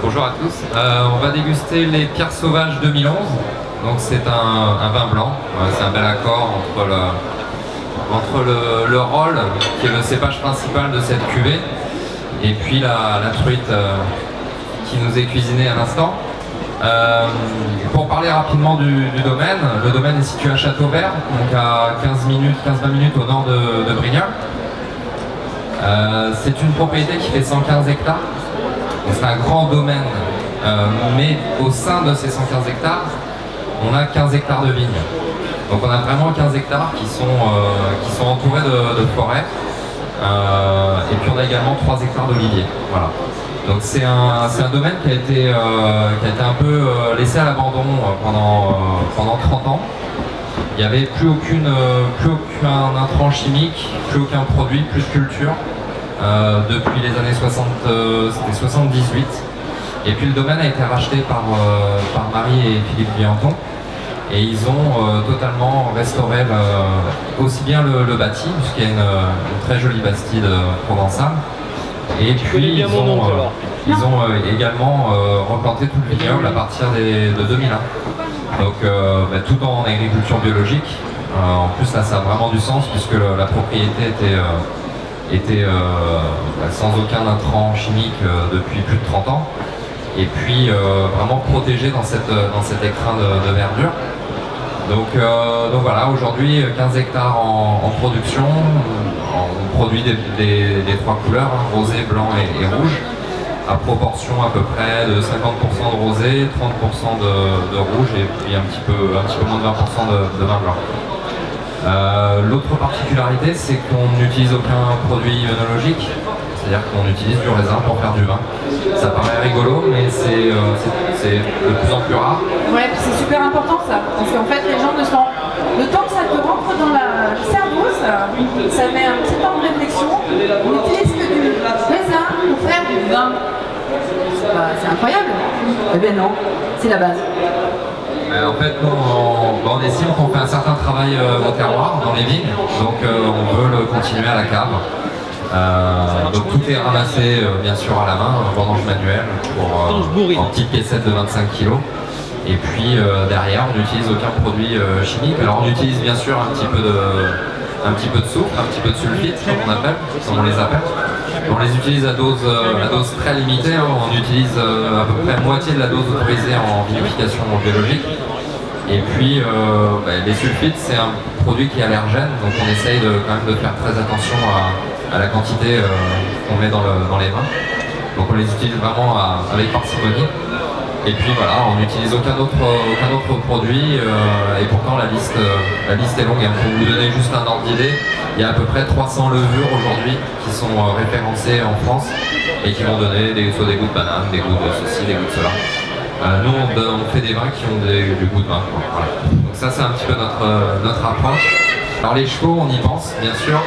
Bonjour à tous. On va déguster les Pierres Sauvages 2011. Donc c'est un vin blanc. C'est un bel accord entre le Rolle, qui est le cépage principal de cette cuvée, et puis la truite qui nous est cuisinée à l'instant. Pour parler rapidement du domaine, le domaine est situé à Châteauvert, donc à 15-20 minutes au nord de Brignoles. C'est une propriété qui fait 115 hectares. C'est un grand domaine, mais au sein de ces 115 hectares, on a 15 hectares de vignes. Donc on a vraiment 15 hectares qui sont entourés de forêts. Et puis on a également 3 hectares d'oliviers. Voilà. Donc c'est un domaine qui a été un peu laissé à l'abandon pendant 30 ans. Il n'y avait plus aucun intrant chimique, plus aucun produit, plus de culture. Depuis les années 60, c'était 78. Et puis le domaine a été racheté par Marie et Philippe Bianton. Et ils ont totalement restauré aussi bien le bâti, puisqu'il y a une très jolie bastide provençale. Et puis ils ont également replanté tout le vignoble à partir de 2001. Donc tout en agriculture biologique. En plus là ça a vraiment du sens, puisque la propriété était sans aucun intrant chimique depuis plus de 30 ans. Et puis vraiment protégée dans cet écrin de verdure. Donc voilà, aujourd'hui 15 hectares en production. On produit des 3 couleurs, hein, rosé, blanc et rouge, à proportion à peu près de 50% de rosé, 30% de rouge et puis un petit peu moins de 20% de vin blanc. L'autre particularité, c'est qu'on n'utilise aucun produit œnologique, c'est-à-dire qu'on utilise du raisin pour faire du vin. Ça paraît rigolo, mais c'est de plus en plus rare. Ouais, c'est super important ça, parce qu'en fait les gens le temps que ça te rentre dans le cerveau, ça met un petit temps de réflexion. On utilise que du raisin pour faire du vin. C'est incroyable. Eh bien non, c'est la base. En fait, nous, on estime qu'on fait un certain travail au terroir, dans les vignes, donc on veut le continuer à la cave. Donc tout est ramassé bien sûr à la main, vendange manuelle, en petites caissettes de 25 kg. Et puis derrière, on n'utilise aucun produit chimique. Alors on utilise bien sûr un petit peu de soufre, un petit peu de sulfite, comme on les appelle. On les utilise à dose très limitée, hein. On utilise à peu près moitié de la dose autorisée en vinification biologique. Et puis les sulfites, c'est un produit qui est allergène, donc on essaye quand même de faire très attention à la quantité qu'on met dans les vins. Donc on les utilise vraiment avec parcimonie. Et puis voilà, on n'utilise aucun autre produit, et pourtant la liste est longue. Pour vous donner juste un ordre d'idée, il y a à peu près 300 levures aujourd'hui qui sont référencées en France et qui vont donner soit des goûts de banane, des goûts de ceci, des goûts de cela. Nous on fait des vins qui ont du goût de vin. Voilà. Donc ça c'est un petit peu notre approche. Alors les chevaux, on y pense bien sûr.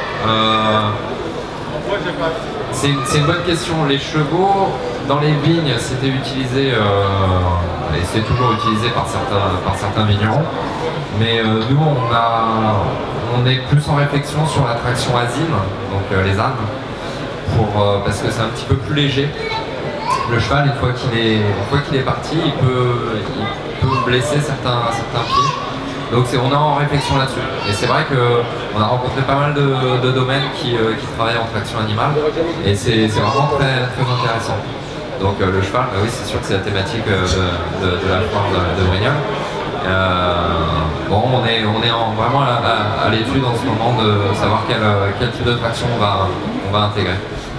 C'est une bonne question. Les chevaux, dans les vignes, c'était utilisé, et c'est toujours utilisé par certains vignerons. Mais nous, on est plus en réflexion sur la traction asine, donc les ânes, parce que c'est un petit peu plus léger. Le cheval, une fois qu'il est parti, il peut blesser certains pieds. Donc on est en réflexion là-dessus. Et c'est vrai qu'on a rencontré pas mal de domaines qui travaillent en traction animale. Et c'est vraiment très, très intéressant. Donc le cheval, oui, c'est sûr que c'est la thématique de la foire de Brignoles. On est vraiment à l'étude en ce moment de savoir quel type de traction on va intégrer.